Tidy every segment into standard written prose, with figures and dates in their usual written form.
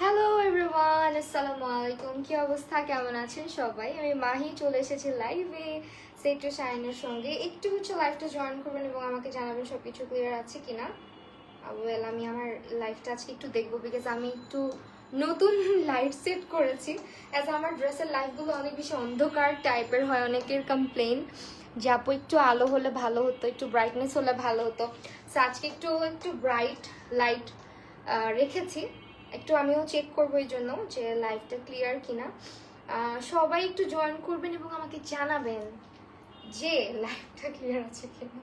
Hello everyone, আসসালামু আলাইকুম। কি অবস্থা, কেমন আছেন সবাই? আমি মাহি চলে এসেছি লাইভে সেট টু শাইনের সঙ্গে। একটু লাইভটা জয়েন করবেন এবং আমাকে জানাবেন সব কিছু ক্লিয়ার আছে কিনা। ওয়েল, আমি আমার লাইভটা আজকে একটু দেখবো বিকজ আমি একটু নতুন লাইট সেট করেছি। অ্যাজ আমার ড্রেসের লাইটগুলো অনেক বেশি অন্ধকার টাইপের হয়, অনেকের কমপ্লেন যে আপু একটু আলো হলে ভালো হতো, একটু ব্রাইটনেস হলে ভালো হতো। সো আজকে একটু ব্রাইট লাইট রেখেছি। একটু আমিও চেক করবো এই জন্য যে লাইভটা ক্লিয়ার কিনা। সবাই একটু জয়েন করবেন এবং আমাকে জানাবেন যে লাইভটা ক্লিয়ার আছে কিনা।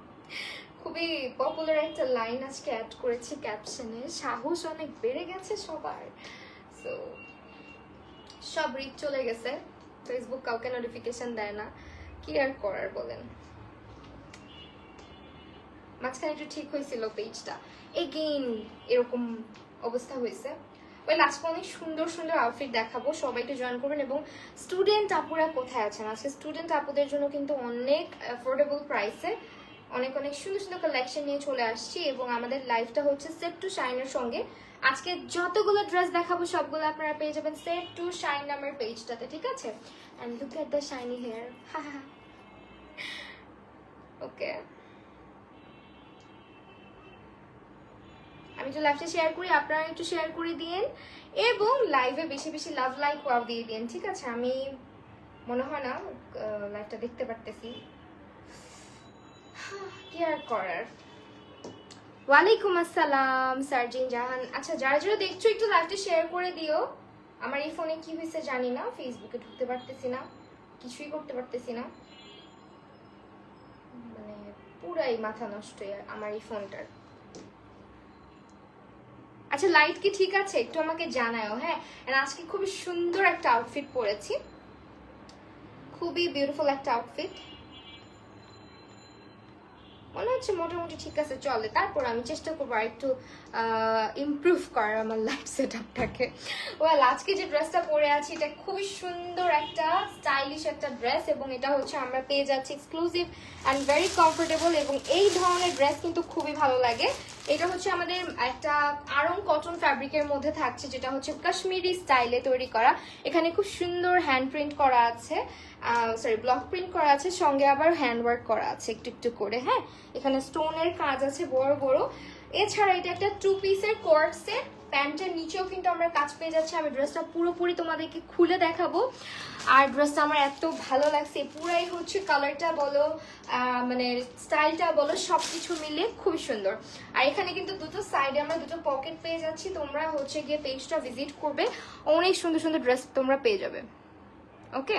খুবই পপুলার একটা লাইন আজকে অ্যাড করেছি ক্যাপশনে, সাহস অনেক বেড়ে গেছে সবার। সো সব রিচ চলে গেছে, ফেসবুক কাউকে নোটিফিকেশন দেয় না, কি আর করার বলেন। মাঝখানে একটু ঠিক হয়েছিল পেজটা, এগেইন এরকম অবস্থা হয়েছে। ওই আজকে অনেক সুন্দর সুন্দর আউটফিট দেখাবো, সবাই একটু জয়েন করবেন। এবং স্টুডেন্ট আপুরা কোথায় আছেন? আজকে স্টুডেন্ট আপুদের জন্য কিন্তু অনেক অ্যাফোর্ডেবল প্রাইসে অনেক অনেক সুন্দর সুন্দর কালেকশন নিয়ে চলে আসছি। এবং আমাদের লাইফটা হচ্ছে সেট টু শাইনের সঙ্গে। আজকে যতগুলো ড্রেস দেখাবো সবগুলো আপনারা পেয়ে যাবেন সেট টু শাইন নামের পেজটাতে, ঠিক আছে? And look at the shiny hair. Okay, আমি তো লাইভটা শেয়ার করি, আপনারা একটু শেয়ার করে দিন এবং লাইভে বেশি বেশি লাভ লাইক ওয়াও দিয়ে দিন, ঠিক আছে? আমি মনে হয় না লাইভটা দেখতে পারতেছি, কি আর করার। ওয়ালাইকুম আসসালাম সার্জিন জাহান। আচ্ছা, যারা যারা দেখছো একটু লাইভটা শেয়ার করে দিও। আমার এই ফোনে কি হয়েছে জানি না, ফেসবুকে ঢুকতে পারতেছি না, কিছুই করতে পারতেছি না, মানে পুরাই মাথা নষ্ট আমার এই ফোনটার। আচ্ছা, লাইট কি ঠিক আছে? একটু আমাকে জানাও, হ্যাঁ। আজকে খুবই সুন্দর একটা আউটফিট পরেছি, খুবই বিউটিফুল একটা আউটফিট। মনে হচ্ছে মোটামুটি ঠিক আছে, চলে। তারপর আমি চেষ্টা করবো আর একটু ইমপ্রুভ করার আমার লাইট সেট আপটাকে। ওয়েল, আজকে যে ড্রেসটা পরে আছি এটা খুবই সুন্দর একটা স্টাইলিশ একটা ড্রেস এবং এটা হচ্ছে আমরা পেয়ে যাচ্ছি এক্সক্লুসিভ অ্যান্ড ভেরি কমফোর্টেবল। এবং এই ধরনের ড্রেস কিন্তু খুবই ভালো লাগে। এটা হচ্ছে আমাদের একটা আড়ং কটন ফ্যাব্রিকের মধ্যে থাকছে, যেটা হচ্ছে কাশ্মীরি স্টাইলে তৈরি করা। এখানে খুব সুন্দর হ্যান্ড প্রিন্ট করা আছে, সরি ব্লক প্রিন্ট করা আছে, সঙ্গে আবার হ্যান্ড ওয়ার্ক করা আছে একটু একটু করে, হ্যাঁ। এখানে স্টোনের কাজ আছে বড় বড়। এছাড়া এটা একটা 2 পিসের কোয়ার্ড সেট, প্যান্টের নিচেও কিন্তু আমরা কাজ পেয়ে যাচ্ছি। আমি ড্রেসটা পুরোপুরি তোমাদেরকে খুলে দেখাবো। আর ড্রেসটা আমার এত ভালো লাগছে, পুরাই হচ্ছে কালারটা বলো মানে স্টাইলটা বলো সবকিছু মিলিয়ে খুবই সুন্দর। আর এখানে কিন্তু দুটো সাইডে আমরা দুটো পকেট পেয়ে যাচ্ছি। তোমরা হচ্ছে গিয়ে পেজটা ভিজিট করবে, অনেক সুন্দর সুন্দর ড্রেস তোমরা পেয়ে যাবে। ওকে,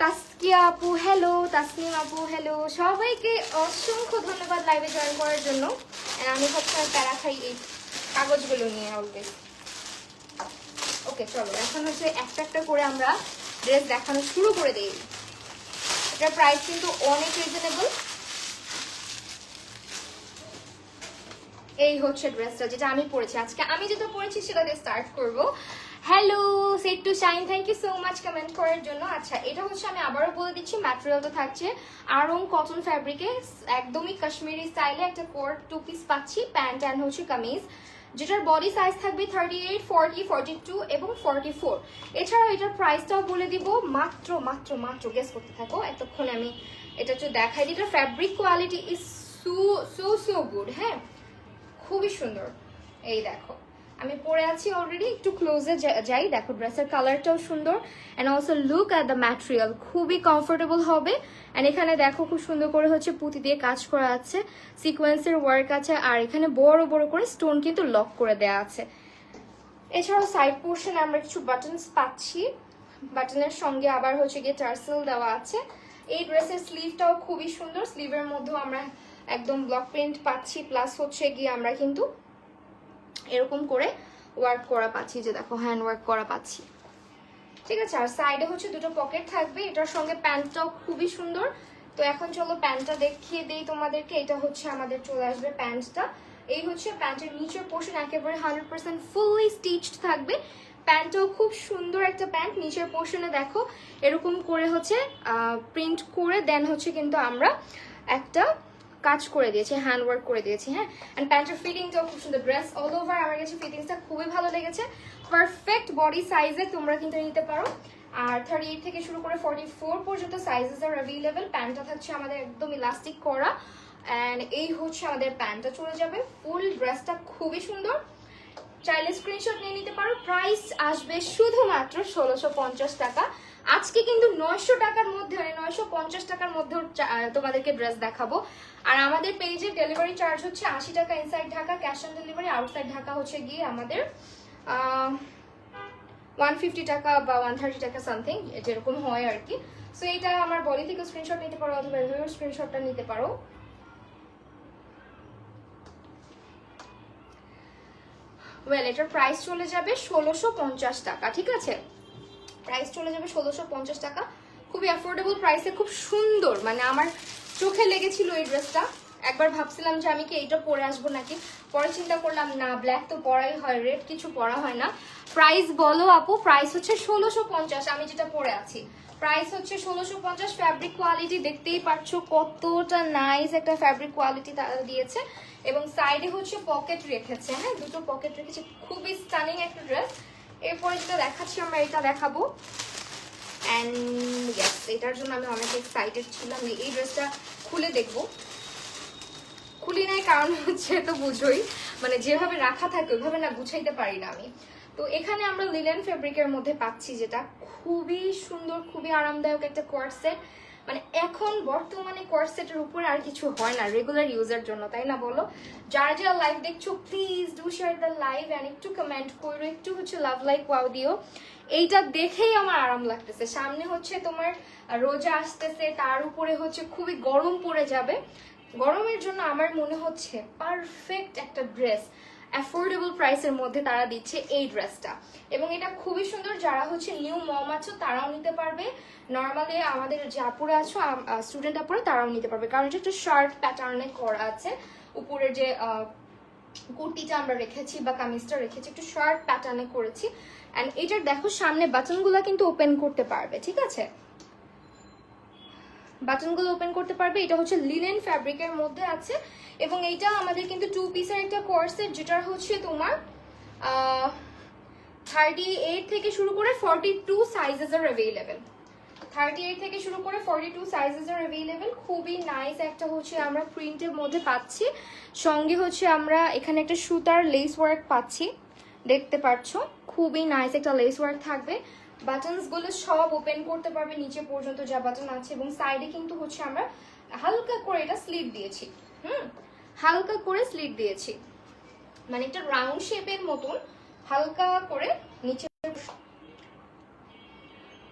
তাসকিয়া আপু হ্যালো, তাসনিম আপু হ্যালো, সবাইকে অসংখ্য ধন্যবাদ লাইভে জয়েন করার জন্য। আমি সবসময় প্যারা খাই এই কাগজগুলো নিয়ে অলওয়েজ। ওকে, চলো এখন হচ্ছে একটা একটা করে আমরা ড্রেস দেখানো শুরু করে দিই। এটার প্রাইস কিন্তু অনেক রিজনেবল। এই হচ্ছে ড্রেসটা যেটা আমি পরেছি আজকে। আমি যেটা পরেছি সেটা দিয়ে স্টার্ট করবো। Hello set to shine, thank you so much comment করার জন্য। আচ্ছা, এটা হচ্ছে আমি আবারও বলে দিচ্ছি, ম্যাটেরিয়ালটা থাকছে আড়ং কটন ফ্যাব্রিকে, একদমই কাশ্মীরি স্টাইলে একটা কোট 2 পিস পাচ্ছি, প্যান্ট অ্যান্ড হচ্ছে কামিজ, যেটার বডি সাইজ থাকবে 38, 40, 42 এবং 44। এছাড়াও এটার প্রাইসটাও বলে দিব, মাত্র মাত্র মাত্র গেস করতে থাকো এতক্ষণে আমি এটা একটু দেখাই দিই। এটার fabric quality is so good, হ্যাঁ, খুবই সুন্দর। এই দেখো আমি পরে আছি অলরেডি, একটু ক্লোজে যাই। দেখো ড্রেসের কালারটাও সুন্দর and also look at the material, খুবই কমফোর্টেবল হবে। অ্যান্ড এখানে দেখো খুব সুন্দর করে হচ্ছে পুঁতি দিয়ে কাজ করা আছে, সিকোয়েন্সের ওয়ার্ক আছে, আর এখানে বড় বড় করে স্টোন কিন্তু লক করে দেওয়া আছে। এছাড়াও সাইড পোর্শনে আমরা কিছু বাটনস পাচ্ছি, বাটনের সঙ্গে আবার হচ্ছে গিয়ে টার্সেল দেওয়া আছে। এই ড্রেসের স্লিভটাও খুবই সুন্দর, স্লিভের মধ্যেও আমরা একদম ব্লক প্রিন্ট পাচ্ছি, প্লাস হচ্ছে গিয়ে আমরা কিন্তু এরকম করে ওয়ার্ক করা পাচ্ছি, যে দেখো হ্যান্ড ওয়ার্ক করা পাচ্ছি, ঠিক আছে। আর সাইডে হচ্ছে দুটো পকেট থাকবে, এটার সঙ্গে প্যান্টটাও খুবই সুন্দর। তো এখন চলো প্যান্টটা দেখিয়ে দেই তোমাদেরকে। এটা হচ্ছে আমাদের চলে আসবে প্যান্টটা। এই হচ্ছে প্যান্টের নিচের পোর্শন, একেবারে 100% ফুললি স্টিচড থাকবে। প্যান্টটাও খুব সুন্দর একটা প্যান্ট, নিচের পোর্শনে দেখো এরকম করে হচ্ছে প্রিন্ট করে দেন হচ্ছে কিন্তু আমরা একটা কাজ করে দিয়েছি, হ্যান্ড ওয়ার্ক করে দিয়েছি, হ্যাঁ। অ্যান্ড প্যান্টের ফিটিংটাও খুব সুন্দর। ড্রেস অল ওভার আমার কাছে ফিটিংসটা খুবই ভালো লেগেছে, পারফেক্ট বডি সাইজে তোমরা কিন্তু নিতে পারো। আর 38 থেকে শুরু করে 44 পর্যন্ত সাইজেস আর অ্যাভেলেবেল। প্যান্টটা থাকছে আমাদের একদম ইলাস্টিক করা, অ্যান্ড এই হচ্ছে আমাদের প্যান্টটা চলে যাবে। ফুল ড্রেসটা খুবই সুন্দর, চাইলে স্ক্রিনশট নিয়ে নিতে পারো। প্রাইস আসবে শুধুমাত্র 1650 টাকা। আজকে কিন্তু 900 টাকার মধ্যে, মানে 950 টাকার মধ্যে তোমাদেরকে ড্রেস দেখাবো। আর আমাদের পেজে ডেলিভারি চার্জ হচ্ছে 80 টাকা inside Dhaka, cash on delivery outside Dhaka হচ্ছে গিয়ে আমাদের 150 টাকা বা 130 টাকা সামথিং, যেরকম হয় আর কি। সো এটা আমার বডি থেকে স্ক্রিনশট নিতে পারো অথবা এভাবেও স্ক্রিনশটটা নিতে পারো। ওয়েল, এটার প্রাইস চলে যাবে 1650 টাকা, ঠিক আছে? প্রাইস চলে যাবে 1650 টাকা, খুবই অ্যাফোর্ডেবল প্রাইসে, খুব সুন্দর। মানে আমার চোখে লেগেছিল এই ড্রেসটা, একবার ভাবছিলাম যে আমি কি এইটা পরে আসবো নাকি, পরে চিন্তা করলাম না, ব্ল্যাক তো পরাই হয়, রেড কিছু পরা হয় না। প্রাইস বলো আপু? প্রাইস হচ্ছে 1650, আমি যেটা পরে আছি প্রাইস হচ্ছে 1650। ফ্যাব্রিক কোয়ালিটি দেখতেই পাচ্ছ কতটা নাইস একটা ফ্যাব্রিক কোয়ালিটি তারা দিয়েছে, এবং সাইডে হচ্ছে পকেট রেখেছে, হ্যাঁ দুটো পকেট রেখেছে, খুবই স্টানিং একটা ড্রেস। এরপরে যেটা দেখাচ্ছি আমরা এটা দেখাবো, অ্যান্ড ইয়েস এটার জন্য আমি অনেক এক্সাইটেড ছিলাম, এই ড্রেসটা খুলে দেখবো। খুলি নাই কারণ হচ্ছে তো বুঝোই, মানে যেভাবে রাখা থাকে ওইভাবে না গুছাইতে পারি না আমি। তো এখানে আমরা লিনেন ফেব্রিকের মধ্যে পাচ্ছি, যেটা খুবই সুন্দর, খুবই আরামদায়ক একটা কোয়ার্সেট। মানে এখন বর্তমানে কোয়ার্সেটের উপরে আর কিছু হয় না রেগুলার ইউজের জন্য, তাই না বলো? যারা যারা লাইভ দেখছো please do share the live and একটু কমেন্ট করো, একটু হচ্ছে লাভ লাইক ওয়াও দিও। এইটা দেখেই আমার আরাম লাগতেছে। সামনে হচ্ছে তোমার রোজা আসতেছে, তার উপরে হচ্ছে খুবই গরম পড়ে যাবে, গরমের জন্য আমার মনে হচ্ছে পারফেক্ট একটা ড্রেস অ্যাফোর্ডেবল প্রাইসের মধ্যে তারা দিচ্ছে এই ড্রেসটা। এবং এটা খুবই সুন্দর, যারা হচ্ছে নিউ মম আছো তারাও নিতে পারবে, নর্মালি আমাদের যে আপুরা আছো স্টুডেন্ট আপুরা তারাও নিতে পারবে, কারণ এটা একটা শার্ট প্যাটার্নে করা আছে। উপরের যে কুর্তিটা আমরা রেখেছি বা কামিজটা রেখেছি একটু শার্ট প্যাটার্নে করেছি, অ্যান্ড এটার দেখো সামনে বাটনগুলো কিন্তু ওপেন করতে পারবে, ঠিক আছে? বাটনগুলো ওপেন করতে পারবে। এটা হচ্ছে লিনেন ফ্যাব্রিকের মধ্যে আছে, এবং এইটা আমাদের কিন্তু 2 পিসের একটা কোর্সেট, যেটা হচ্ছে তোমার 38 থেকে শুরু করে 42 সাইজেস আর অ্যাভেলেবেল। 38 থেকে শুরু করে 42 সাইজেস আর অ্যাভেলেবেল। খুবই নাইস একটা হচ্ছে আমরা প্রিন্টের মধ্যে পাচ্ছি, সঙ্গে হচ্ছে আমরা এখানে একটা সুতার লেস ওয়ার্ক পাচ্ছি, দেখতে পাচ্ছ খুবই নাইস একটা লেস ওয়ার্ক থাকবে। বাটনস গুলো সব ওপেন করতে পারবে নিচে পর্যন্ত যা বাটন আছে, এবং সাইডে কিন্তু হচ্ছে আমরা হালকা করে এটা স্লিট দিয়েছি, হালকা করে স্লিট দিয়েছি, মানে একটা রাউন্ড শেপের মতন হালকা করে নিচে।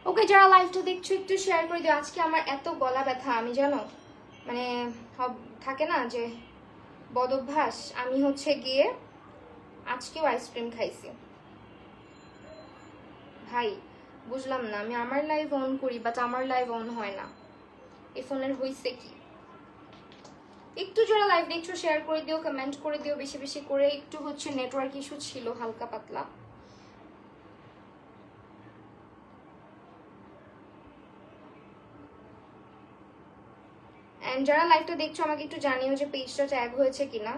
ওকে, যারা লাইভটা দেখছো একটু শেয়ার করে দিও। আজকে আমার এত গলা ব্যথা, আমি জানো মানে থাকে না যে বদ অভ্যাস, আমি হচ্ছে গিয়ে আজকেও আইসক্রিম খাইছি ভাই, বুঝলাম না, আমি আমার লাইভ অন করি বাট আমার লাইভ অন হয় না, এই ফোনের হইছে কি? একটু যারা লাইভ দেখছো শেয়ার করে দিও, কমেন্ট করে দিও বেশি বেশি করে। একটু হচ্ছে নেটওয়ার্ক ইস্যু ছিল হালকা পাতলা। এন্ড যারা লাইভটা দেখছো আমাকে একটু জানিও যে পেজটা ট্যাগ হয়েছে কিনা।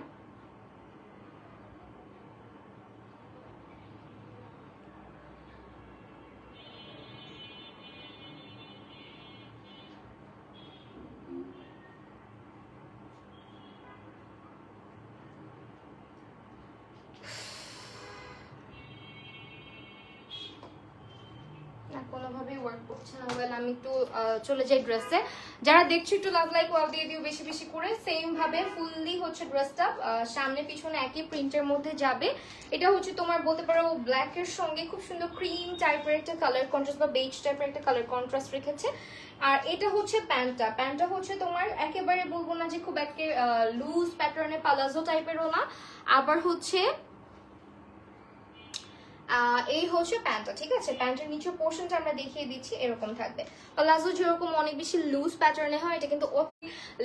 কোনোভাবেই ওয়ার্ক করছে না। ওয়েল, আমি একটু চলে যাই ড্রেসে। যারা দেখছো একটু লাভ লাইক ওয়াও দিয়ে দিও বেশি বেশি করে। সেম ভাবে ফুললি হচ্ছে ড্রেসটা সামনে পিছনে একই প্রিন্টের মধ্যে যাবে। এটা হচ্ছে তোমার বলতে পারো ব্ল্যাক এর সঙ্গে খুব সুন্দর ক্রিম টাইপের একটা কালার কন্ট্রাস্ট বা বেজ টাইপের একটা কালার কন্ট্রাস্ট রেখেছে। আর এটা হচ্ছে প্যান্টটা হচ্ছে তোমার একেবারে বলবো না যে খুব একটা লুজ প্যাটার্নে পালাজো টাইপেরও না, আবার হচ্ছে এই হচ্ছে প্যান্টটা, ঠিক আছে? প্যান্টের নিচের পোর্শনটা আমরা দেখিয়ে দিচ্ছি, এরকম থাকবে। প্লাজো যেরকম অনেক বেশি লুজ প্যাটার্নে হয়, এটা কিন্তু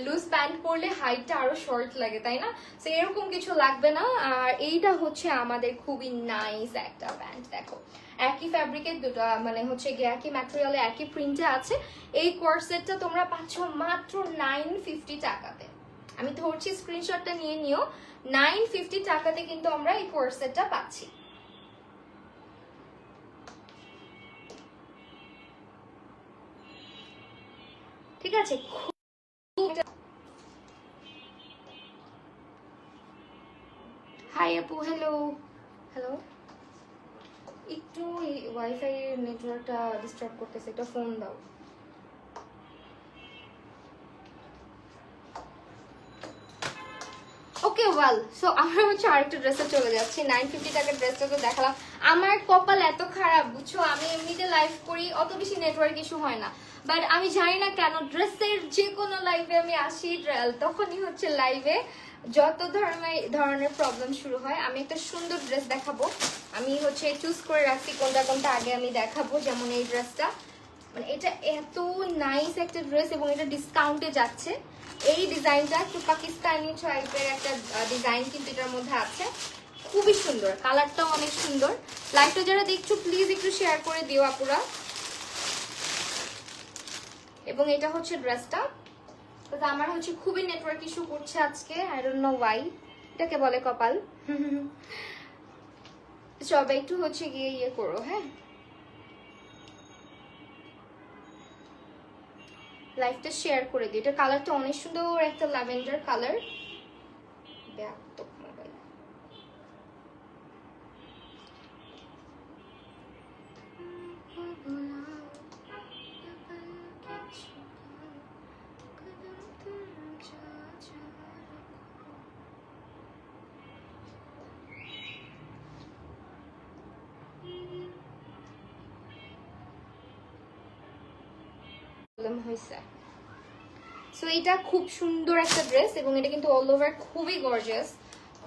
লুজ প্যান্ট পরলে হাইটটা আরো শর্ট লাগে, তাই না? সো এরকম কিছু লাগবে না। আর এইটা হচ্ছে আমাদের খুবই নাইস একটা প্যান্ট, দেখো একই ফ্যাব্রিকের দুটো, মানে হচ্ছে একই ম্যাটেরিয়ালে একই প্রিন্টে আছে। এই কোর্সেটটা তোমরা পাচ্ছ মাত্র 950 টাকাতে। আমি ধরছি, স্ক্রিনশটটা নিয়ে নিও। 950 টাকাতে কিন্তু আমরা এই কোর্সেটটা পাচ্ছি। আছে। হাই আপু, হ্যালো হ্যালো, একটু ওয়াইফাই নেটওয়ার্কটা ডিস্টার্ব করতেছে, একটা ফোন দাও। ওকে ওয়েল, সো আমরা হচ্ছে আরেকটা ড্রেসে চলে যাচ্ছি। 950 টাকার ড্রেসটা তো দেখালাম। আমার কপাল এত খারাপ বুঝছো, আমি এমনিতে লাইভ করি, অত বেশি নেটওয়ার্ক ইস্যু হয় না, বাট আমি জানি না কেন ড্রেসের যে কোনো লাইভে আমি আসি তখনই হচ্ছে লাইভে যত ধরনের প্রবলেম শুরু হয়। আমি একটা সুন্দর ড্রেস দেখাবো, আমি হচ্ছে চুজ করে রাখছি কোনটা কোনটা আগে আমি দেখাবো। যেমন এই ড্রেসটা, মানে এটা এত নাইস একটা ড্রেস এবং এটা ডিসকাউন্টে যাচ্ছে। এই ডিজাইনটা একটু পাকিস্তানি টাইপের একটা ডিজাইন কিন্তু এটার মধ্যে আছে, খুবই সুন্দর, কালারটাও অনেক সুন্দর। লাইভটা যারা দেখছো প্লিজ একটু শেয়ার করে দিও আপুরা। এবং এটা হচ্ছে ড্রেসটা, আমার হচ্ছে খুবই নেটওয়ার্ক ইস্যু করছে আজকে, আই ডোন্ট নো ওয়াই, এটাকে বলে কপাল। সবাই একটু হচ্ছে গিয়ে ইয়ে করো, হ্যাঁ লাইভটা শেয়ার করে দিই। এটা কালারটা অনেক সুন্দর, একটা ল্যাভেন্ডার কালার। মোবাইল হয়েছে। সো এটা খুব সুন্দর একটা ড্রেস এবং এটা কিন্তু অল ওভার খুবই গর্জিয়াস,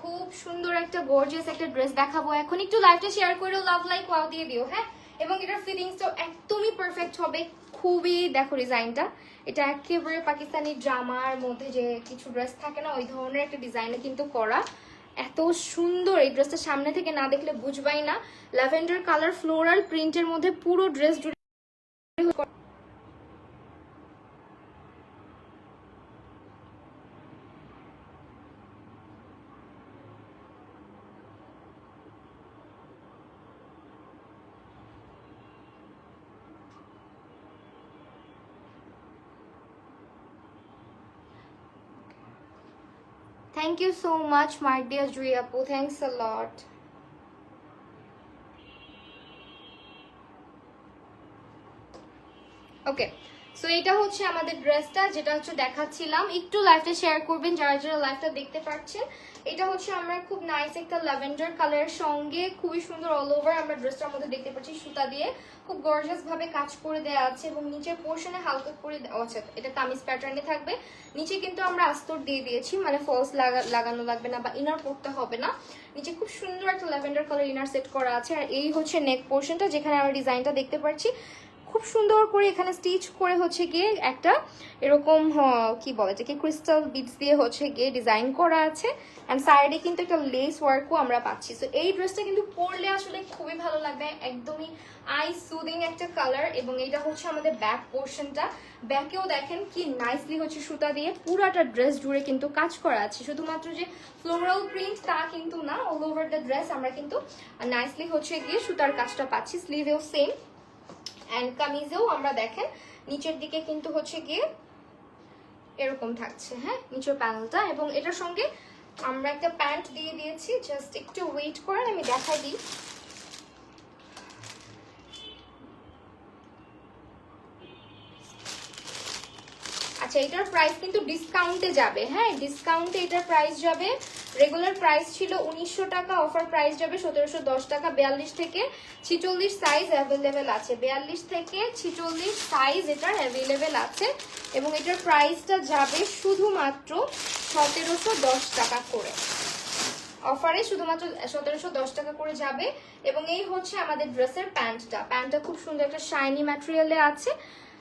খুব সুন্দর একটা গর্জিয়াস একটা ড্রেস দেখাবো এখন। একটু লাইভটা শেয়ার করে লাভ লাইক ওয়াও দিয়ে দিও, হ্যাঁ। এবং এটার ফিটিংসটা একদমই পারফেক্ট হবে, খুবই দেখো ডিজাইনটা, এটা একেবারে পাকিস্তানি ড্রামার মধ্যে যে কিছু ড্রেস থাকে না ওই ধরনের একটা ডিজাইনে কিন্তু করা, এত সুন্দর। এই ড্রেসটা সামনে থেকে না দেখলে বুঝবাই না। ল্যাভেন্ডার কালার ফ্লোরাল প্রিন্টের মধ্যে পুরো ড্রেস জুড়ে Thank you so much, my dear Juyapu. Thanks a lot. Okay. So এটা হচ্ছে আমাদের ড্রেসটা, যেটা হচ্ছে দেখাচ্ছিলাম। একটু লাইভটা শেয়ার করবেন যারা যারা লাইভটা দেখতে পাচ্ছেন। এটা হচ্ছে আমরা খুব নাইস একটা ল্যাভেন্ডার কালারের সঙ্গে খুবই সুন্দর অল ওভার আমরা ড্রেসটার মধ্যে দেখতে পাচ্ছি সুতা দিয়ে খুব গর্জিয়াস ভাবে কাজ করে দেওয়া আছে এবং নিচের পোর্শনে হালকা করে আচ্ছা এটা কামিজ প্যাটার্নে থাকবে। নিচে কিন্তু আমরা আস্তর দিয়ে দিয়েছি, মানে ফলস লাগানো লাগবে না বা ইনার পড়তে হবে না। নিচে খুব সুন্দর একটা ল্যাভেন্ডার কালার ইনার সেট করা আছে। আর এই হচ্ছে নেক পোর্শনটা, যেখানে আমরা ডিজাইনটা দেখতে পাচ্ছি খুব সুন্দর করে এখানে স্টিচ করে হচ্ছে গিয়ে একটা এরকম কি বলে যে কি ক্রিস্টাল বিডস দিয়ে হচ্ছে গিয়ে ডিজাইন করা আছে। অ্যান্ড সাইডে কিন্তু একটা লেস ওয়ার্কও আমরা পাচ্ছি। সো এই ড্রেসটা কিন্তু পরলে আসলে খুবই ভালো লাগবে, একদমই আই সুদিং একটা কালার। এবং এইটা হচ্ছে আমাদের ব্যাক পোর্শনটা, ব্যাকেও দেখেন কি নাইসলি হচ্ছে সুতা দিয়ে পুরাটা ড্রেস জুড়ে কিন্তু কাজ করা আছে। শুধুমাত্র যে ফ্লোরাল প্রিন্ট তা কিন্তু না, অল ওভার দ্য ড্রেস আমরা কিন্তু নাইসলি হচ্ছে গিয়ে সুতার কাজটা পাচ্ছি। স্লিভেও সেম অ্যান্ড কামিজেও আমরা দেখেন নিচের দিকে কিন্তু হচ্ছে গিয়ে এরকম থাকছে, হ্যাঁ নিচের প্যানেলটা। এবং এটার সঙ্গে আমরা একটা প্যান্ট দিয়ে দিয়েছি, জাস্ট একটু ওয়েট করেন আমি দেখাই দিই। আচ্ছা এটার প্রাইস কিন্তু ডিসকাউন্টে যাবে, হ্যাঁ ডিসকাউন্টে এটার প্রাইস যাবে। রেগুলার প্রাইস ছিল 1900 টাকা, অফার প্রাইস যাবে 1710 টাকা। 42 থেকে 46 সাইজ অ্যাভেলেবেল আছে, 42 থেকে 46 সাইজ এটার অ্যাভেলেবেল আছে। এবং এটার প্রাইসটা যাবে শুধুমাত্র 1710 টাকা করে, অফারে শুধুমাত্র 1710 টাকা করে যাবে। এবং এই হচ্ছে আমাদের ড্রেসের প্যান্টটা, প্যান্টটা খুব সুন্দর একটা শাইনি ম্যাটেরিয়ালে আছে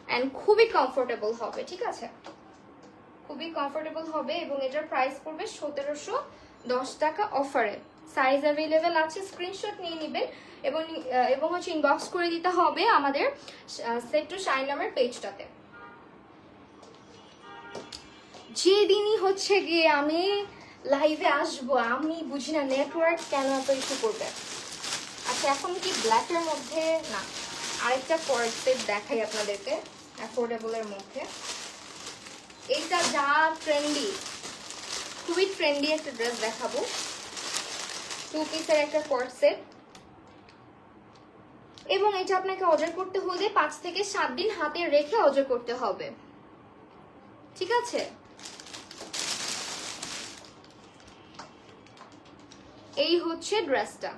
অ্যান্ড খুবই কমফোর্টেবল হবে, ঠিক আছে খুবই কমফোর্টেবল হবে। এবং এটার প্রাইস পড়বে 1710 টাকা অফারে। সাইজ অ্যাভেলেবেল আছে, স্ক্রিনশট নিয়ে নেবেন এবং হচ্ছে ইনবক্স করে দিতে হবে আমাদের সেট টু শাইন নামের পেজটাতে। যেদিনই হচ্ছে গিয়ে আমি লাইভে আসবো আমি বুঝি না নেটওয়ার্ক কেন এত ইস্যু করবে। আচ্ছা এখন কি ব্ল্যাকের মধ্যে না আরেকটা পরের সেট দেখাই আপনাদেরকে অ্যাফোর্ডেবলের মধ্যে। এইটা যা ট্রেন্ডি, খুবই ট্রেন্ডি একটা ড্রেস দেখাবো। 2 পিসের একটা কোট সেট, এবং এটা আপনাকে অর্ডার করতে হলে 5 থেকে 7 দিন হাতে রেখে অর্ডার করতে হবে, ঠিক আছে? এই হচ্ছে ড্রেসটা,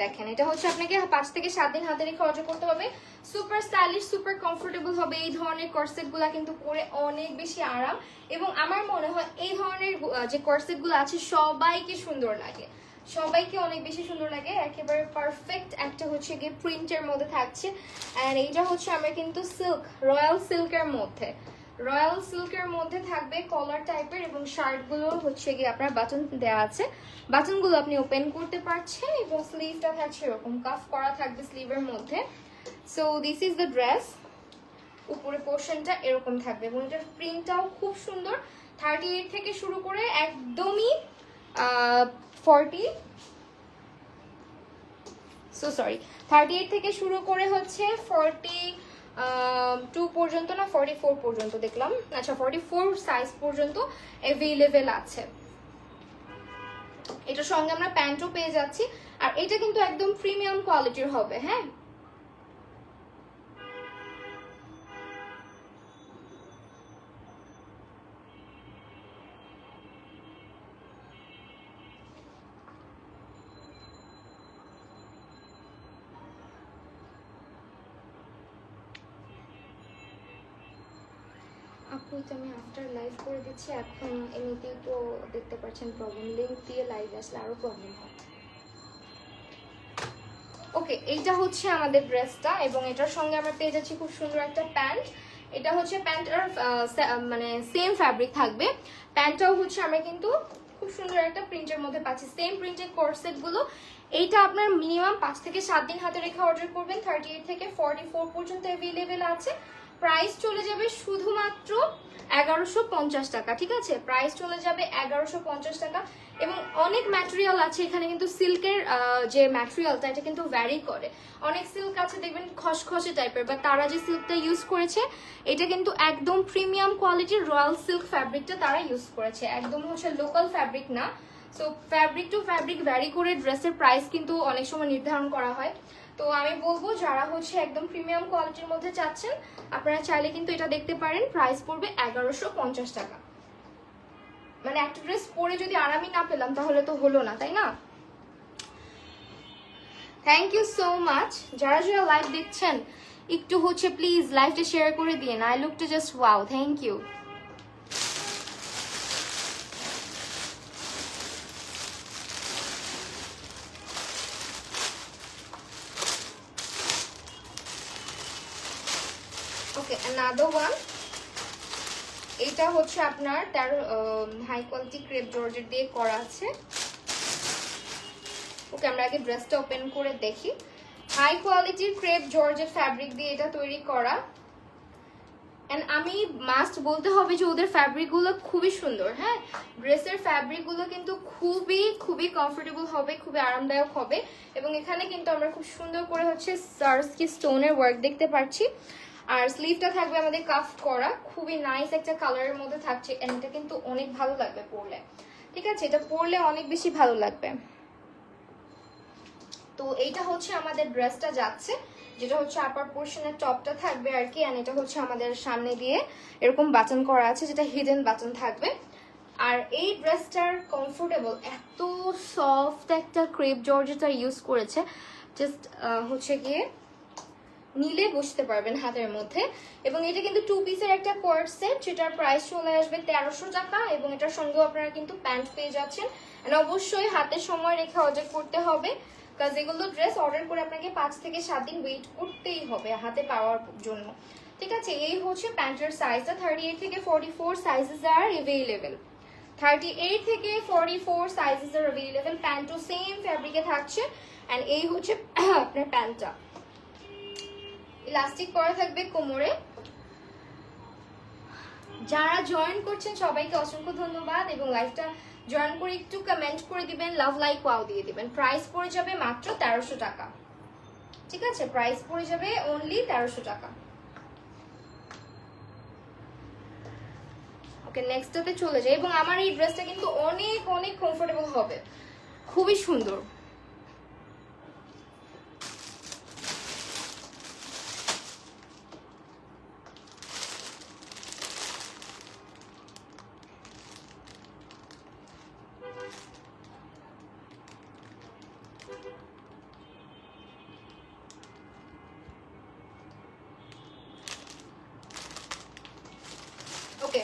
দেখেন এটা হচ্ছে আপনাকে 5 থেকে 7 দিন হাতে রেখে অর্ডার করতে হবে। সুপার স্টাইলিশ, সুপার কমফোর্টেবল হবে। এই ধরনের কর্সেট গুলা কিন্তু পরে অনেক বেশি আরাম, এবং আমার মনে হয় এই ধরনের যে কর্সেট গুলো আছে সবাইকে সুন্দর লাগে, সবাইকে অনেক বেশি সুন্দর লাগে। একেবারে পারফেক্ট একটা হচ্ছে গিয়ে প্রিন্টের মধ্যে থাকছে, এন্ড এইটা হচ্ছে আমরা কিন্তু সিল্ক, রয়্যাল সিল্কের মধ্যে, রয়্যাল সিল্কের মধ্যে থাকবে কলার টাইপের, এবং শার্ট গুলো হচ্ছে গিয়ে আপনার বাটন দেওয়া আছে, বাটন গুলো আপনি ওপেন করতে পারছেন, এবং স্লিভটা থাকছে এরকম কাফ করা থাকবে স্লিভের মধ্যে। So this is the dress, উপরে পোর্শনটা এরকম থাকবে, এবং এটার প্রিন্টটাও খুব সুন্দর। 38 থেকে শুরু করে একদমই 38 থেকে শুরু করে হচ্ছে 42 পর্যন্ত, না 44 পর্যন্ত দেখলাম, আচ্ছা 44 সাইজ পর্যন্ত অ্যাভেলেবেল আছে। এটার সঙ্গে আমরা প্যান্টও পেয়ে যাচ্ছি, আর এটা কিন্তু একদম প্রিমিয়াম কোয়ালিটির হবে। হ্যাঁ, আপু তো আমি আফটার লাইভ করে দিচ্ছি, এখন এমনিতেই তো দেখতে পাচ্ছেন প্রবলেম, লিঙ্ক দিয়ে লাইভ আসলে আরো প্রবলেম হয়। ওকে, এইটা হচ্ছে আমাদের ড্রেসটা, এবং এটার সঙ্গে আমরা পেয়ে যাচ্ছি খুব সুন্দর একটা প্যান্ট। এটা হচ্ছে প্যান্টটার মানে সেম ফ্যাব্রিক থাকবে, প্যান্টটাও হচ্ছে আমরা কিন্তু খুব সুন্দর একটা প্রিন্টের মধ্যে পাচ্ছি, সেম প্রিন্টের কোর্সেট গুলো। এইটা আপনার মিনিমাম 5 থেকে 7 দিন হাতে রেখে অর্ডার করবেন। 38 থেকে 44 পর্যন্ত অ্যাভেলেবেল আছে। প্রাইস চলে যাবে শুধুমাত্র 1150 টাকা, ঠিক আছে? প্রাইস চলে যাবে 1150 টাকা, এবং অনেক ম্যাটেরিয়াল আছে এখানে, কিন্তু সিল্কের যে ম্যাটেরিয়ালটা এটা কিন্তু ভ্যারি করে। অনেক সিল্ক আছে দেখবেন খসখসে টাইপের, বা তারা যে সিল্কটা ইউজ করেছে এটা কিন্তু একদম প্রিমিয়াম কোয়ালিটির রয়্যাল সিল্ক ফ্যাব্রিকটা তারা ইউজ করেছে, একদম হচ্ছে লোকাল ফ্যাব্রিক না। So fabric to fabric vary করে ড্রেসের প্রাইস কিন্তু অনেক সময় নির্ধারণ করা হয়। তো আমি বলবো যারা হচ্ছে একদম প্রিমিয়াম কোয়ালিটির মধ্যে চাচ্ছেন, আপনারা চাইলে কিন্তু এটা দেখতে পারেন। প্রাইস পড়বে 1150 টাকা। মানে একটা ড্রেস পরে যদি আরামই না পেলাম তাহলে তো হলো না, তাই না? Thank you so much. যারা যারা লাইভ দেখছেন একটু হচ্ছে প্লিজ লাইভটা শেয়ার করে দিন। I look to just wow, thank you. Okay, another one, এটা হচ্ছে আপনার 13 হাই কোয়ালিটি ক্রেপ জর্জেট দিয়ে করা আছে। ওকে, আমরা আগে ড্রেসটা ওপেন করে দেখি। হাই কোয়ালিটির ক্রেপ জর্জেট ফ্যাব্রিক দিয়ে এটা তৈরি করা, এন্ড আমি মাস্ট বলতে হবে যে ওদের ফ্যাব্রিক গুলো খুবই সুন্দর। হ্যাঁ, ড্রেসের ফ্যাব্রিক গুলো কিন্তু খুবই খুবই কমফোর্টেবল হবে, খুবই আরামদায়ক হবে। এবং এখানে কিন্তু আমরা খুব সুন্দর করে হচ্ছে সার্সকি স্টোনের ওয়ার্ক দেখতে পাচ্ছি, আর স্লিভটা থাকবে আমাদের কাফ করা, খুবই নাইস একটা কালারের মধ্যে থাকছে, এন্ড এটা কিন্তু অনেক ভালো লাগবে পরলে, ঠিক আছে? এটা পরলে অনেক বেশি ভালো লাগবে। তো এইটা হচ্ছে আমাদের ড্রেসটা যাচ্ছে, যেটা হচ্ছে আপার পোর্শনের টপটা থাকবে আর কি, এন্ড এটা হচ্ছে আমাদের সামনে দিয়ে এরকম বাটন করা আছে, যেটা হিডেন বাটন থাকবে। আর এই ড্রেসটার কমফোর্টেবল, এত সফট একটা ক্রেপ জর্জেট ইউজ করেছে, জাস্ট হচ্ছে গিয়ে নিলে বসতে পারবেন হাতের মধ্যে। এবং এটা কিন্তু 2 পিসের একটা কোয়ার্ড সেট, যেটার প্রাইস চলে আসবে 1300 টাকা, এবং এটার সঙ্গেও আপনারা কিন্তু প্যান্ট পেয়ে যাচ্ছেন। অবশ্যই হাতে সময় রেখে অর্ডার করতে হবে, কারণ এগুলো ড্রেস অর্ডার করে আপনাকে 5 থেকে 7 দিন ওয়েট করতেই হবে হাতে পাওয়ার জন্য, ঠিক আছে? এই হচ্ছে প্যান্টের সাইজটা। 38 থেকে 44 সাইজেস আর অ্যাভেলেবেল, 38 থেকে 44 সাইজেস আর অ্যাভেলেবেল। প্যান্টও সেম ফ্যাব্রিকে থাকছে, এন্ড এই হচ্ছে আপনার প্যান্টটা, ইলাস্টিক করা থাকবে কোমরে। যারা জয়েন করছেন সবাইকে অসংখ্য ধন্যবাদ, এবং লাইভটা জয়েন করে একটু কমেন্ট করে দিবেন, লাভ লাইক ওয়াও দিয়ে দিবেন। প্রাইস পড়ে যাবে মাত্র 1300 টাকা, ঠিক আছে? প্রাইস পড়ে যাবে অনলি 1300 টাকা। ওকে, নেক্সটটাতে চলে যাই। এবং আমার এই ড্রেসটা কিন্তু অনেক অনেক কমফোর্টেবল হবে, খুবই সুন্দর। ওকে,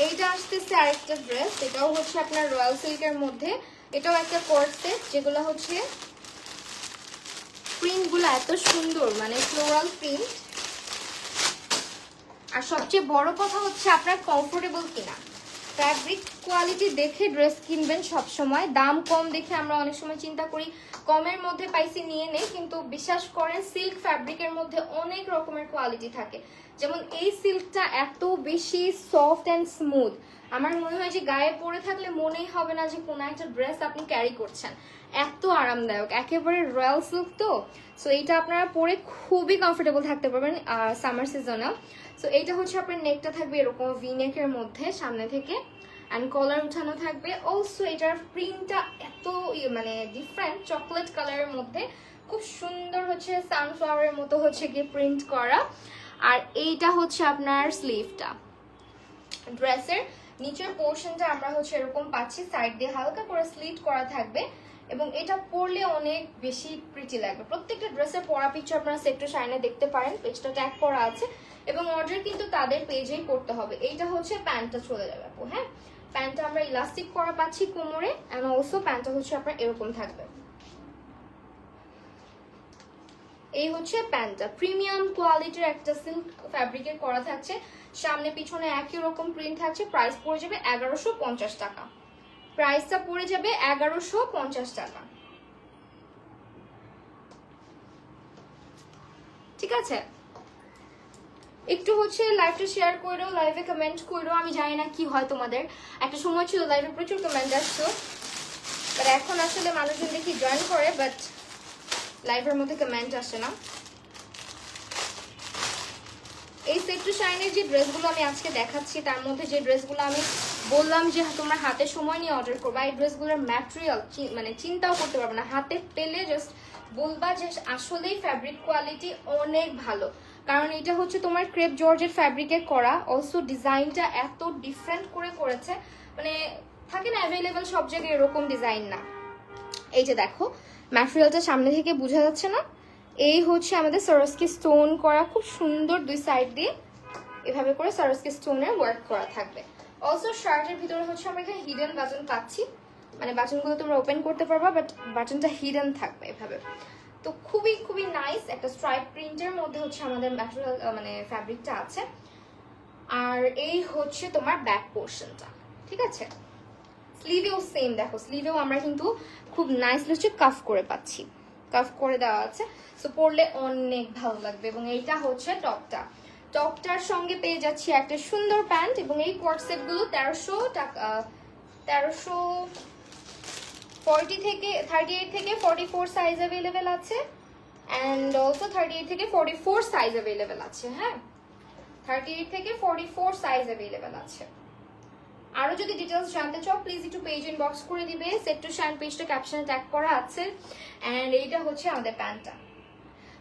এইটা আসতেছে আরেকটা ড্রেস, এটাও হচ্ছে আপনার রয়্যাল সিল্কের মধ্যে। এটাও একটা কোর্স সেট, যেগুলো হচ্ছে প্রিন্টগুলো এত সুন্দর, মানে ফ্লোরাল প্রিন্ট। আর সবচেয়ে বড় কথা হচ্ছে আপনার কমফোর্টেবল কিনা। ফ্যাব্রিক কোয়ালিটি দেখে ড্রেস কিনবেন সব সময়। দাম কম দেখে আমরা অনেক সময় চিন্তা করি কমের মধ্যে পাইছি নিয়ে নেই, কিন্তু বিশ্বাস করেন সিল্ক ফ্যাব্রিকের মধ্যে অনেক রকমের কোয়ালিটি থাকে। যেমন এই সিল্কটা এত বেশি সফট অ্যান্ড স্মুথ, আমার মনে হয় যে গায়ে পরে থাকলে মনেই হবে না যে কোনো একটা ড্রেস আপনি ক্যারি করছেন, এত আরামদায়ক, একেবারে রয়্যাল সিল্ক। তো সো এইটা আপনারা পরে খুবই কমফোর্টেবল থাকতে পারবেন সামার সিজনেও। সো এইটা হচ্ছে আপনার নেকটা থাকবে এরকম ভি নেকের মধ্যে সামনে থেকে, অ্যান্ড কলার উঠানো থাকবে। অলসো এটার প্রিন্টটা এত মানে ডিফারেন্ট, চকলেট কালারের মধ্যে খুব সুন্দর হচ্ছে সানফ্লাওয়ারের মতো হচ্ছে গিয়ে প্রিন্ট করা। আর এইটা হচ্ছে আপনার স্লিভটা। ড্রেসের নিচের পোর্শনটা আমরা হচ্ছে এরকম পাচ্ছি, সাইড দিয়ে হালকা করে স্লিট করা থাকবে, এবং এটা পরলে অনেক বেশি প্রিটি লাগবে। প্রত্যেকটা ড্রেসের পরা পিকচার আপনারা সেক্টর শাইনে দেখতে পারেন, পেজটা ট্যাগ করা আছে, এবং অর্ডার কিন্তু তাদের পেজেই করতে হবে। এইটা হচ্ছে প্যান্টটা চলে যাবে আপু। হ্যাঁ, প্যান্টটা আমরা ইলাস্টিক করা পাচ্ছি কোমরে, এন্ড অলসো প্যান্টটা হচ্ছে আপনার এরকম থাকবে। এই হচ্ছে প্যান্টটা, প্রিমিয়াম কোয়ালিটির একটা সিল্ক ফ্যাব্রিকের করা থাকছে, সামনে পিছনে একই রকম প্রিন্ট থাকছে। প্রাইস পড়ে যাবে 1150 টাকা। প্রাইসটা পড়ে যাবে 1150 টাকা। ঠিক আছে, একটু হচ্ছে লাইভটা শেয়ার করো, লাইভে কমেন্ট করো। আমি জানি না কি হয় তোমাদের, একটা সময় ছিল লাইভে প্রচুর কমেন্ট আসতো, বাট এখন আসলে মানুষজন দেখি জয়েন করে, বাট লাইভের মধ্যে কমেন্ট আসে না। এই সেট টু শাইনের যে ড্রেসগুলো আমি আজকে দেখাচ্ছি, তার মধ্যে যে ড্রেসগুলো আমি বললাম যে তোমরা হাতে সময় নিয়ে অর্ডার করবা, এই ড্রেসগুলোর ম্যাটেরিয়াল মানে চিন্তাও করতে পারবে না, হাতে পেলে জাস্ট বলবা যে আসলেই ফ্যাব্রিক কোয়ালিটি অনেক ভালো। কারণ এটা হচ্ছে তোমার ক্রেপ জর্জের ফ্যাব্রিকের করা, অলসো ডিজাইনটা এত ডিফারেন্ট করে করেছে, মানে থাকে না অ্যাভেলেবেল সব জায়গায় এরকম ডিজাইন না। এই যে দেখো ম্যাটেরিয়ালটা সামনে থেকে বোঝা যাচ্ছে না, এই হচ্ছে আমাদের সরস্কি স্টোন করা, খুব সুন্দর দুই সাইড দিয়ে এভাবে করে সরস্কি স্টোনের ওয়ার্ক করা থাকবে। অলসো শার্টের ভিতরে হচ্ছে আমরা এখানে হিডেন বাটন পাচ্ছি, মানে বাটনগুলো তোমরা ওপেন করতে পারবা, বাট বাটনটা হিডেন থাকবে এভাবে। তো খুবই খুবই নাইস একটা স্ট্রাইপ প্রিন্টের মধ্যে হচ্ছে আমাদের ম্যাটেরিয়াল মানে ফ্যাব্রিকটা আছে। আর এই হচ্ছে তোমার ব্যাক পোর্শনটা। ঠিক আছে, স্লিভেও সেম, দেখো স্লিভেও আমরা কিন্তু খুব নাইসলি হচ্ছে কাফ করে পাচ্ছি, কাফ করে দেওয়া আছে, সো পরলে অনেক ভালো লাগবে। এবং এইটা হচ্ছে টপটা, টপটার সঙ্গে পেয়ে যাচ্ছি একটা সুন্দর প্যান্ট, এবং এই কোয়ার্ট সেটগুলো 1300 টাকা, 1340 থেকে 38 থেকে 44 সাইজ অ্যাভেলেবেল আছে, অ্যান্ড অলসো 38 থেকে 44 সাইজ অ্যাভেলেবেল আছে। হ্যাঁ, 38 থেকে 44 সাইজ অ্যাভেলেবেল আছে। আরো যদি ডিটেইলস জানতে চাও প্লিজ একটু পেজ ইনবক্স করে দিবে, সেট টু শাইন পেজটা ক্যাপশনে ট্যাগ করা আছে। এন্ড এইটা হচ্ছে আমাদের প্যান্টটা।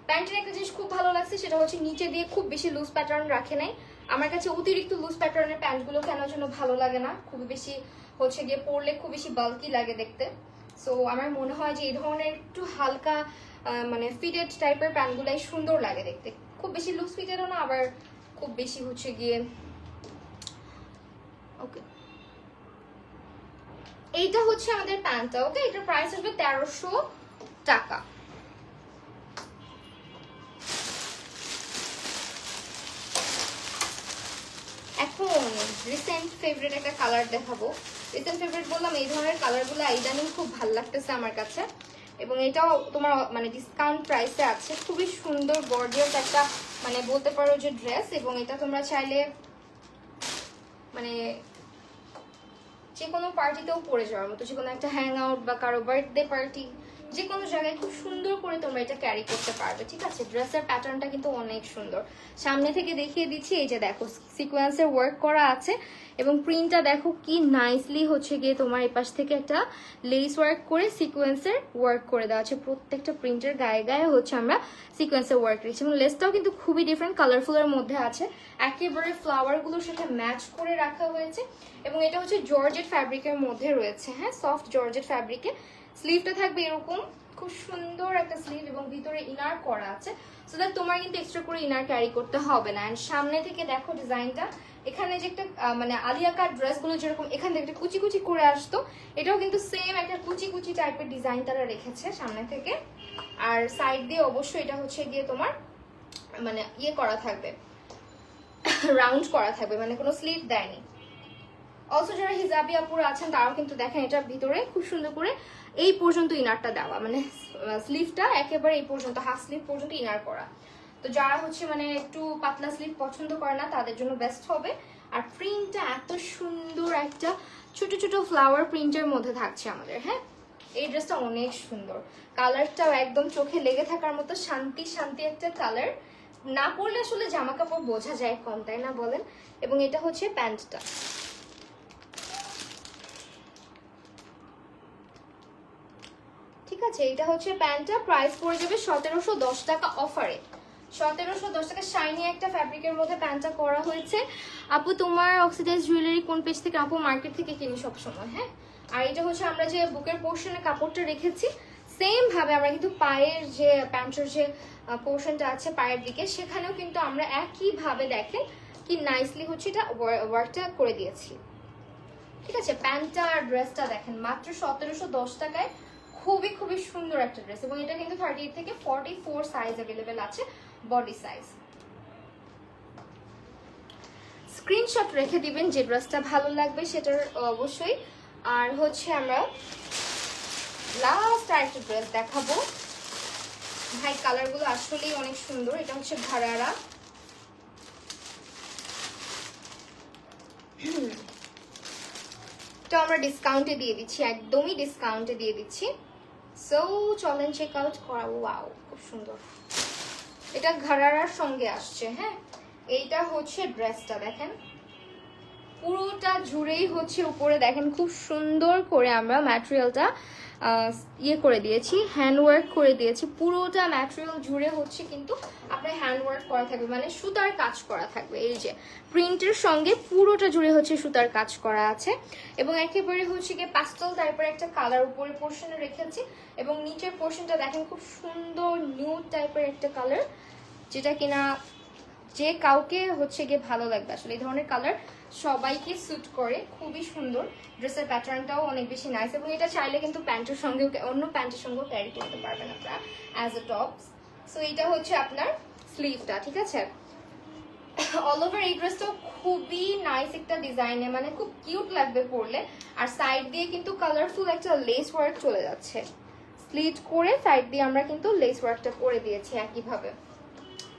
প্যান্টের একটা জিনিস খুব ভালো লাগছে, সেটা হচ্ছে নিচে দিয়ে খুব বেশি লুজ প্যাটার্ন রাখে নাই। আমার কাছে অতিরিক্ত লুজ প্যাটার্নের প্যান্টগুলো কেন যেন ভালো লাগে না, খুব বেশি হচ্ছে গিয়ে পরলে খুব বেশি বাল্কি লাগে দেখতে। সো আমার মনে হয় যে এই ধরনের একটু হালকা মানে ফিটেড টাইপের প্যান্টগুলাই সুন্দর লাগে দেখতে, খুব বেশি লুজ ফিটেডও না, আবার খুব বেশি হচ্ছে গিয়ে। ওকে, এইটা হচ্ছে আমাদের প্যান্টটা। ওকে, এটার প্রাইস আসবে 1300 টাকা। এখন রিসেন্ট ফেভারিট একটা কালার দেখাবো। রিসেন্ট ফেভারিট বললাম, এই ধরনের কালারগুলো ইদানিং খুব ভালো লাগতেছে আমার কাছে, এবং এটাও তোমার মানে ডিসকাউন্ট প্রাইসে আছে। খুবই সুন্দর গর্জিয়াস একটা মানে বলতে পারো যে ড্রেস, এবং এটা তোমরা চাইলে মানে যে কোনো পার্টিতেও পরে যাওয়ার মতো, যে কোনো একটা হ্যাং আউট বা কারো বার্থডে পার্টি যে কোনো জায়গায় খুব সুন্দর করে তোমরা এটা ক্যারি করতে পারবে, ঠিক আছে। ড্রেসের প্যাটার্নটা কিন্তু অনেক সুন্দর। সামনে থেকে দেখিয়ে দিচ্ছি, এই যে দেখো সিকোয়েন্সের ওয়ার্ক করা আছে এবং প্রিন্টটা দেখো কি নাইসলি হচ্ছে গিয়ে তোমার এই পাশ থেকে একটা লেস ওয়ার্ক করে সিকোয়েন্সের ওয়ার্ক করে দেওয়া আছে। প্রত্যেকটা প্রিন্টের গায়ে গায়ে হচ্ছে আমরা সিকোয়েন্সের ওয়ার্ক রেখেছি এবং লেসটাও কিন্তু খুবই ডিফারেন্ট কালারফুলের মধ্যে আছে, একেবারে ফ্লাওয়ারগুলোর সাথে ম্যাচ করে রাখা হয়েছে এবং এটা হচ্ছে জর্জেট ফ্যাব্রিকের মধ্যে রয়েছে, হ্যাঁ, সফট জর্জেট ফ্যাব্রিকে। স্লিভটা থাকবে এরকম খুব সুন্দর একটা স্লিভ এবং ভিতরে ইনার করা আছে, সো দ্যাট তোমার কিন্তু এক্সট্রা করে ইনার ক্যারি করতে হবে না। এন্ড সামনে থেকে দেখো ডিজাইনটা, এখানে যে একটা মানে আলিয়া কাট ড্রেসগুলো যেরকম এখান থেকে একটা কুচি কুচি করে আসতো, এটাও কিন্তু সেম একটা কুচি কুচি টাইপের ডিজাইন তারা রেখেছে সামনে থেকে। আর সাইড দিয়ে অবশ্যই এটা হচ্ছে গিয়ে তোমার মানে ইয়ে করা থাকবে, রাউন্ড করা থাকবে, মানে কোনো স্লিভ দেয়নি। অলসো যারা হিজাবি আপুরা আছেন তারাও কিন্তু দেখেন এটার ভিতরে খুব সুন্দর করে এই পর্যন্ত ইনারটা দেওয়া, মানে স্লিভটা একেবারে এই পর্যন্ত হাফ স্লিভ পর্যন্ত ইনার করা। তো যারা হচ্ছে মানে একটু পাতলা স্লিভ পছন্দ করে না তাদের জন্য বেস্ট হবে। আর প্রিন্টটা এত সুন্দর একটা ছোট ছোট ফ্লাওয়ার প্রিন্টের মধ্যে থাকছে আমাদের, হ্যাঁ। এই ড্রেসটা অনেক সুন্দর, কালারটাও একদম চোখে লেগে থাকার মতো শান্তি শান্তি একটা কালার। না পরলে আসলে জামা কাপড় বোঝা যায় কম, তাই না বলেন। এবং এটা হচ্ছে প্যান্টটা, ঠিক আছে। এটা হচ্ছে প্যান্টটা, প্রাইস পড়ে যাবে 1710 টাকা অফারে। 1710 টাকা শাইনি একটা ফ্যাব্রিকের মধ্যে প্যান্টটা করা হয়েছে। আপু তোমার অক্সিডাইজ জুয়েলারি কোন পেজ থেকে? আপু মার্কেট থেকে কিনি সবসময়, হ্যাঁ। আর এটা হচ্ছে আমরা যে বুকের পোর্শনে কাপড়টা রেখেছি সেম ভাবে আমরা কিন্তু পায়ের যে প্যান্টের যে পোর্শনটা আছে পায়ের দিকে সেখানেও কিন্তু আমরা একই ভাবে দেখেন কি নাইসলি হচ্ছে এটা ওয়ার্কটা করে দিয়েছি, ঠিক আছে। প্যান্টটা আর ড্রেসটা দেখেন মাত্র 1710 টাকায়, খুবই খুবই সুন্দর একটা ড্রেস। এবং এটা কিন্তু 38 থেকে 44 সাইজ অ্যাভেলেবেল আছে, বডি সাইজ। স্ক্রিনশট রেখে দিবেন যে ড্রেসটা ভালো লাগবে সেটার অবশ্যই। আর হচ্ছে আমরা লাস্ট আরেকটা ড্রেস দেখাবো। ভাই কালারগুলো আসলেই অনেক সুন্দর। এটা হচ্ছে ঘারারা, তো আমরা ডিসকাউন্টে দিয়ে দিচ্ছি, একদমই ডিসকাউন্টে দিয়ে দিচ্ছি। সো চলেন চেক আউট করাবো। ওয়াও খুব সুন্দর, এটা ঘারারার সঙ্গে আসছে, হ্যাঁ। এইটা হচ্ছে ড্রেসটা দেখেন পুরোটা জুড়েই হচ্ছে উপরে দেখেন খুব সুন্দর করে আমরা ম্যাটেরিয়ালটা ইয়ে করে দিয়েছি, হ্যান্ডওয়ার্ক করে দিয়েছি। পুরোটা ম্যাটেরিয়াল জুড়ে হচ্ছে কিন্তু আপনার হ্যান্ডওয়ার্ক করা থাকবে, মানে সুতার কাজ করা থাকবে। এই যে প্রিন্টের সঙ্গে পুরোটা জুড়ে হচ্ছে সুতার কাজ করা আছে এবং একেবারে হচ্ছে গিয়ে পাস্টেল টাইপের একটা কালার উপরে পোর্শনে রেখেছি এবং নিচের পোর্শনটা দেখেন খুব সুন্দর নিউড টাইপের একটা কালার, যেটা কিনা যে কাউকে হচ্ছে গিয়ে ভালো লাগবে। আসলে এই ধরনের কালার সবাইকে স্যুট করে, খুবই সুন্দর। ড্রেসের প্যাটার্নটাও অনেক বেশি নাইস এবং এটা চাইলে কিন্তু প্যান্টের সঙ্গেও অন্য প্যান্টের সঙ্গেও ক্যারি করতে পারবেন আপনারা অ্যাজ এ টপস। সো এটা হচ্ছে আপনার স্লিভটা, ঠিক আছে। অল ওভার এই ড্রেসটাও খুবই নাইস একটা ডিজাইনে, মানে খুব কিউট লাগবে পরলে। আর সাইড দিয়ে কিন্তু কালারফুল একটা লেস ওয়ার্ক চলে যাচ্ছে, স্লিট করে সাইড দিয়ে আমরা কিন্তু লেস ওয়ার্কটা করে দিয়েছি একইভাবে,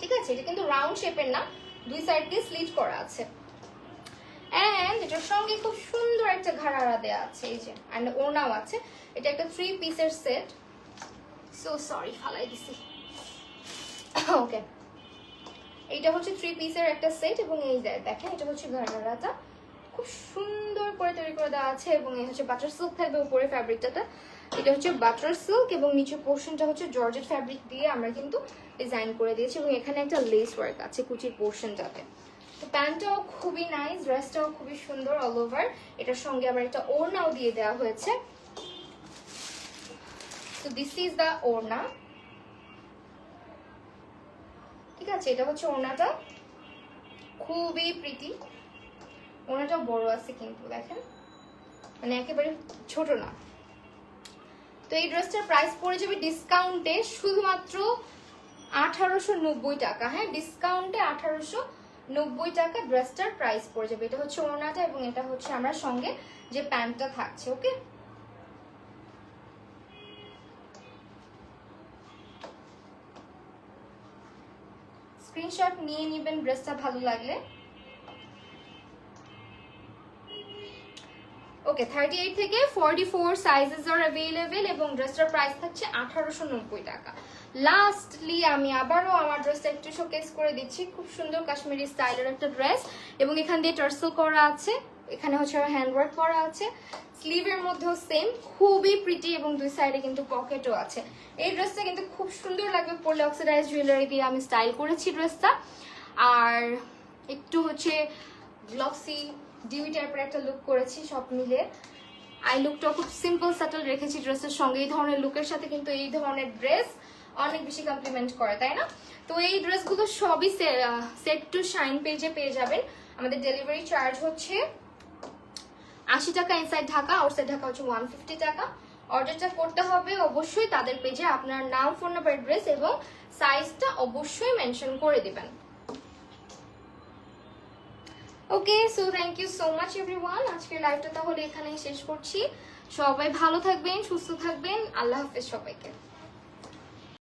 ঠিক আছে। এটা কিন্তু রাউন্ড শেপের না, দুই সাইড দিয়ে স্লিট করা আছে। এন্ড এটার সঙ্গে খুব সুন্দর একটা ঘাড়ারা দেওয়া আছে, এই যে, এন্ড ওড়নাও আছে। এটা একটা 3 পিসের সেট। সো সরি ফালাই দিছি, ওকে। এইটা হচ্ছে 3 পিসের একটা সেট এবং এই দেখেন এটা হচ্ছে ঘাড়ারাটা খুব সুন্দর করে তৈরি করে দেওয়া আছে এবং এই হচ্ছে বাটার সিল্ক থাকবে উপরে ফ্যাব্রিকটা। এটা হচ্ছে বাটার সিল্ক এবং নিচের পোর্শনটা হচ্ছে জর্জেট ফ্যাব্রিক দিয়ে আমরা কিন্তু ডিজাইন করে দিয়েছি এবং এখানে একটা লেস ওয়ার্ক আছে কুচির পোর্শনটাতে। তো প্যান্টটাও খুবই নাইস, ড্রেসটাও খুবই সুন্দর অল ওভার। এটার সঙ্গে আবার একটা ওড়নাও দিয়ে দেওয়া হয়েছে। তো দিস ইজ দ্য ওড়না, ঠিক আছে। এটা হচ্ছে ওড়নাটা, খুবই প্রিটি। ওড়নাটা বড় আছে কিন্তু দেখেন, মানে একেবারে ছোট না। তো এই ড্রেসটার প্রাইস পড়ে যাবে ডিসকাউন্টে শুধুমাত্র 1890 টাকা, হ্যাঁ, ডিসকাউন্টে 1890 টাকা ড্রেসটার প্রাইস পড়ে যাবে। এটা হচ্ছে ওড়নাটা এবং এটা হচ্ছে আমরা সঙ্গে যে প্যান্টটা থাকছে, ওকে। স্ক্রিনশট নিয়ে নেবেন ড্রেসটা ভালো লাগলে। ওকে 38 থেকে 44 সাইজেস আর অ্যাভেলেবেল এবং ড্রেসটার প্রাইস থাকছে 1890 টাকা। লাস্টলি আমি আবারও আমার ড্রেসটা একটু শোকেস করে দিচ্ছি। খুব সুন্দর কাশ্মীরি স্টাইলের একটা ড্রেস এবং এখান দিয়ে টার্সেল করা আছে, এখানে হচ্ছে হ্যান্ডওয়ার্ক করা আছে, স্লিভের মধ্যেও সেম, খুবই প্রিটি এবং দুই সাইডে কিন্তু পকেটও আছে। এই ড্রেসটা কিন্তু খুব সুন্দর লাগবে পরলে, অক্সিডাইজ জুয়েলারি দিয়ে আমি স্টাইল করেছি ড্রেসটা। আর একটু হচ্ছে গ্লসি ডিউই টাইপের একটা লুক করেছি সব মিলে। আই লুকটা খুব সিম্পল সাটল রেখেছি ড্রেসের সঙ্গে। এই ধরনের লুকের সাথে কিন্তু এই ধরনের ড্রেস অনেক বেশি কমপ্লিমেন্ট করে, তাই না? তো এই ড্রেসগুলো সবই সেট টু শাইন পেজে পেয়ে যাবেন। আমাদের ডেলিভারি চার্জ হচ্ছে 80 টাকা ইনসাইড ঢাকা, আউটসাইড ঢাকা হচ্ছে 150 টাকা। অর্ডারটা করতে হবে অবশ্যই তাদের পেজে, আপনার নাম, ফোন নাম্বার, অ্যাড্রেস এবং সাইজটা অবশ্যই মেনশন করে দিবেন। Okay, so thank you so much everyone. আজকের লাইভটা তাহলে এখানেই শেষ করছি। সবাই ভালো থাকবেন, সুস্থ থাকবেন। আল্লাহ হাফেজ সবাইকে।